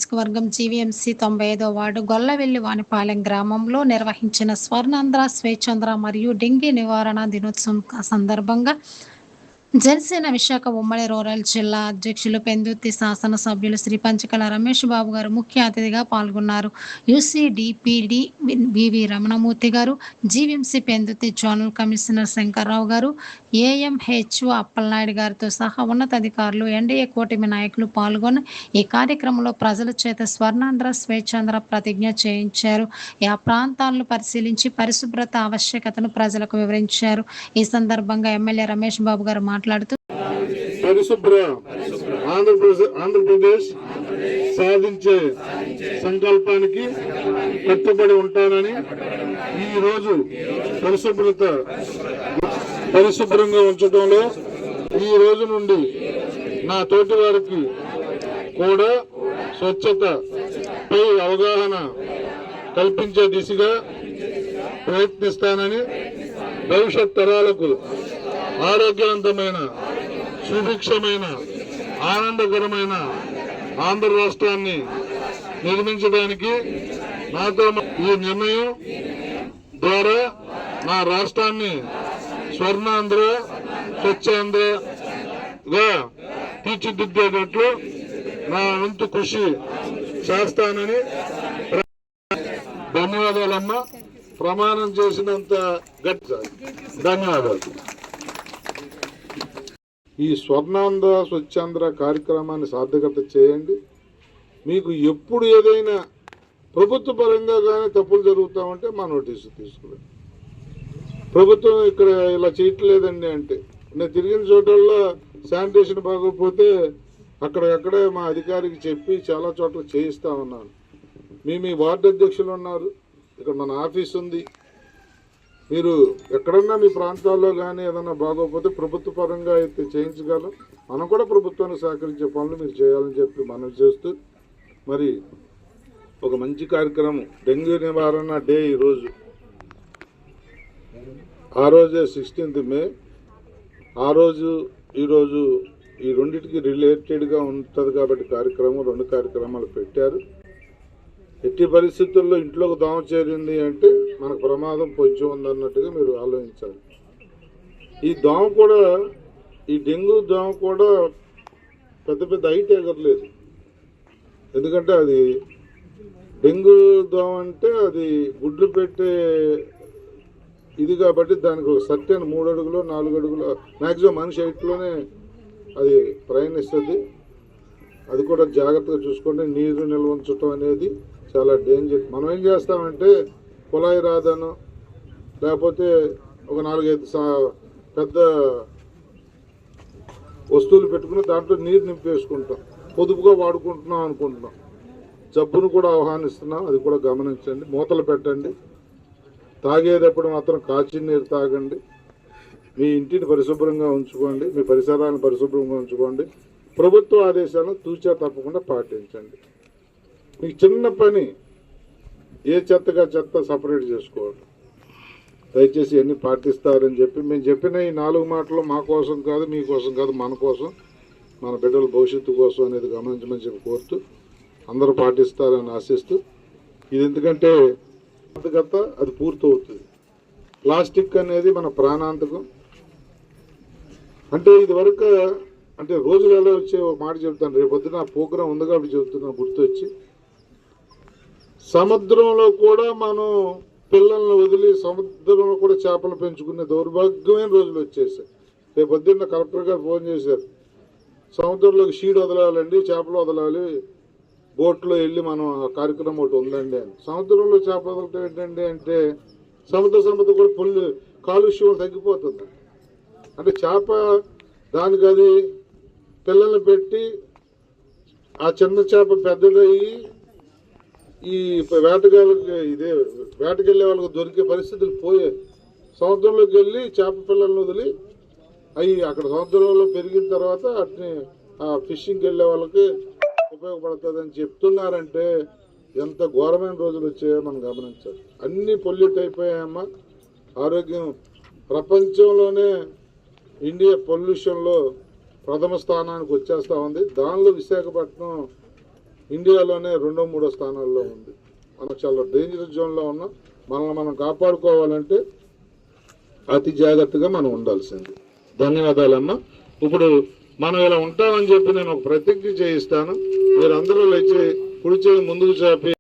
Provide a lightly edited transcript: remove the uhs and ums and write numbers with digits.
నియోజకవర్గం GVMC 95వ ward Gollavelli వానిపాలెం గ్రామంలో నిర్వహించిన స్వర్ణాంధ్ర, స్వేచ్ఛాంధ్ర మరియు డెంగీ నివారణ దినోత్సవం సందర్భంగా జనసేన విశాఖ ఉమ్మడి రూరల్ జిల్లా అధ్యక్షులు పెందుర్తి శాసనసభ్యులు శ్రీ పంచకల రమేష్ బాబు గారు ముఖ్య అతిథిగా పాల్గొన్నారు. యూసీడీపీడీ బివి రమణమూర్తి గారు, GVMC Pendurthi zonal commissioner Shankarrao గారు, ఏఎంహెచ్ఓ అప్పలనాయుడు గారితో సహా ఉన్నతాధికారులు, ఎన్డీఏ కూటమి నాయకులు పాల్గొని ఈ కార్యక్రమంలో ప్రజల చేత స్వర్ణాంధ్ర, స్వేచ్ఛాంధ్ర ప్రతిజ్ఞ చేయించారు. ఆ ప్రాంతాలను పరిశీలించి పరిశుభ్రత ఆవశ్యకతను ప్రజలకు వివరించారు. ఈ సందర్భంగా ఎమ్మెల్యే రమేష్ బాబు గారు మాట్లాడుతూ పరిశుభ్ర ఆంధ్రప్రదేశ్ సాధించే సంకల్పానికి కట్టుబడి ఉంటానని, ఈ రోజు పరిశుభ్రంగా ఉంచడంలో ఈ రోజు నుండి నా తోటి వారికి కూడా స్వచ్ఛతపై అవగాహన కల్పించే దిశగా ప్రయత్నిస్తానని, భవిష్యత్ తరాలకు ఆరోగ్యవంతమైన, సుభిక్షమైన, ఆనందకరమైన ఆంధ్ర రాష్ట్రాన్ని నిర్మించడానికి నాతో ఈ నిర్ణయం ద్వారా నా రాష్ట్రాన్ని స్వర్ణాంధ్ర, స్వచ్ఛాంధ్రగా తీర్చిదిద్దేటట్లు నా వంతు కృషి చేస్తానని. ధన్యవాదాలమ్మా. ప్రమాణం చేసినంత గట్టి ధన్యవాదాలు. ఈ స్వర్ణాంధ్ర, స్వచ్ఛాంధ్ర కార్యక్రమాన్ని సార్థకత చేయండి. మీకు ఎప్పుడు ఏదైనా ప్రభుత్వ పరంగా కానీ తప్పులు జరుగుతామంటే మా నోటీసు తీసుకురండి. ప్రభుత్వం ఇక్కడ ఇలా చేయట్లేదండి అంటే, నేను తిరిగిన చోటల్లో శానిటేషన్ బాగోకపోతే అక్కడక్కడే మా అధికారికి చెప్పి చాలా చోట్ల చేయిస్తా ఉన్నాను. మీ వార్డు అధ్యక్షులు ఉన్నారు, ఇక్కడ మన ఆఫీస్ ఉంది. మీరు ఎక్కడన్నా మీ ప్రాంతాల్లో కానీ ఏదన్నా బాగోకపోతే ప్రభుత్వ పరంగా అయితే చేయించగలం. మనం కూడా ప్రభుత్వానికి సహకరించే పనులు మీరు చేయాలని చెప్పి మనం చేస్తూ, మరి ఒక మంచి కార్యక్రమం డెంగ్యూ నివారణ డే ఈరోజు, ఆ రోజే 16th మే, ఆ రోజు ఈరోజు ఈ రెండింటికి రిలేటెడ్గా ఉంటుంది కాబట్టి కార్యక్రమం, 2 కార్యక్రమాలు పెట్టారు. ఎట్టి పరిస్థితుల్లో ఇంట్లోకి దోమ చేరింది అంటే మనకు ప్రమాదం పొంచి ఉందన్నట్టుగా మీరు ఆలోచించాలి. ఈ దోమ కూడా, ఈ డెంగ్యూ దోమ కూడా పెద్ద హైట్ ఎగరలేదు. ఎందుకంటే అది డెంగ్యూ దోమ అంటే అది గుడ్లు పెట్టే ఇది కాబట్టి దానికి ఒక సర్టెన్ 3 అడుగులు 4 అడుగులు మ్యాక్సిమం మనిషి హైట్లోనే అది ప్రయాణిస్తుంది. అది కూడా జాగ్రత్తగా చూసుకుంటే నీరు నిల్వ ఉంచడం అనేది చాలా డేంజర్. మనం ఏం చేస్తామంటే కుళాయి రాదనో లేకపోతే ఒక 4-5 పెద్ద వస్తువులు పెట్టుకుని దాంట్లో నీరు నింపేసుకుంటాం, పొదుపుగా వాడుకుంటున్నాం అనుకుంటున్నాం. జబ్బును కూడా ఆహ్వానిస్తున్నాం, అది కూడా గమనించండి. మూతలు పెట్టండి. తాగేటప్పుడు మాత్రం కాచిన నీరు తాగండి. మీ ఇంటిని పరిశుభ్రంగా ఉంచుకోండి, మీ పరిసరాలను పరిశుభ్రంగా ఉంచుకోండి. ప్రభుత్వ ఆదేశాలను తూచా తప్పకుండా పాటించండి. మీకు చిన్న పని, ఏ చెత్తగా చెత్త సపరేట్ చేసుకోవాలి. దయచేసి ఇవన్నీ పాటిస్తారని చెప్పి మేము చెప్పిన ఈ 4 మాటలు మా కోసం కాదు, మీకోసం కాదు, మన కోసం, మన బిడ్డల భవిష్యత్తు కోసం అనేది గమనించమని చెప్పి కోరుతూ అందరూ పాటిస్తారని ఆశిస్తూ, ఇది ఎందుకంటే అది పూర్తవుతుంది. ప్లాస్టిక్ అనేది మన ప్రాణాంతకం. అంటే ఇది వరకు అంటే రోజులు ఎలా వచ్చే ఒక మాట చెప్తాను, రేపు పొద్దున ప్రోగ్రాం ఉంది కాబట్టి చెప్తున్నాను గుర్తొచ్చి. సముద్రంలో కూడా మనం పిల్లల్ని వదిలి సముద్రంలో కూడా చేపలు పెంచుకునే దౌర్భాగ్యమైన రోజులు వచ్చేసాయి. రేపు పొద్దున్న కలెక్టర్ గారు ఫోన్ చేశారు, సముద్రంలోకి షీడ్ వదలాలండి, చేపలు వదలాలి, బోట్లో వెళ్ళి మనం ఆ కార్యక్రమం ఒకటి ఉందండి అని. సముద్రంలో చేప వదలటం ఏంటండి అంటే సముద్ర కూడా కాలుష్యం తగ్గిపోతుంది. అంటే చేప దానికి అది పిల్లల్ని పెట్టి ఆ చిన్న చేప పెద్దదయ్యి ఈ వేటకెళ్ళే వాళ్ళకి దొరికే పరిస్థితులు పోయే. సముద్రంలోకి వెళ్ళి చేప పిల్లల్ని వదిలి అవి అక్కడ సముద్రంలో పెరిగిన తర్వాత అట్ని ఆ ఫిషింగ్కి వెళ్ళే వాళ్ళకి ఉపయోగపడుతుందని చెప్తున్నారంటే ఎంత ఘోరమైన రోజులు వచ్చాయో మనం గమనించాలి. అన్నీ పొల్యూట్ అయిపోయాయమ్మా. ఆరోగ్యం ప్రపంచంలోనే ఇండియా పొల్యూషన్లో ప్రథమ స్థానానికి వచ్చేస్తూ ఉంది. దానిలో విశాఖపట్నం ఇండియాలోనే 2-3 స్థానాల్లో ఉంది. మనం చాలా డేంజరస్ జోన్లో ఉన్నాం. మనల్ని మనం కాపాడుకోవాలంటే అతి జాగ్రత్తగా మనం ఉండాల్సింది. ధన్యవాదాలమ్మా. ఇప్పుడు మనం ఇలా ఉంటామని చెప్పి నేను ఒక ప్రతిజ్ఞ చేయిస్తాను. మీరందరూ లేచి కుడి చేయి ముందుకు చాపి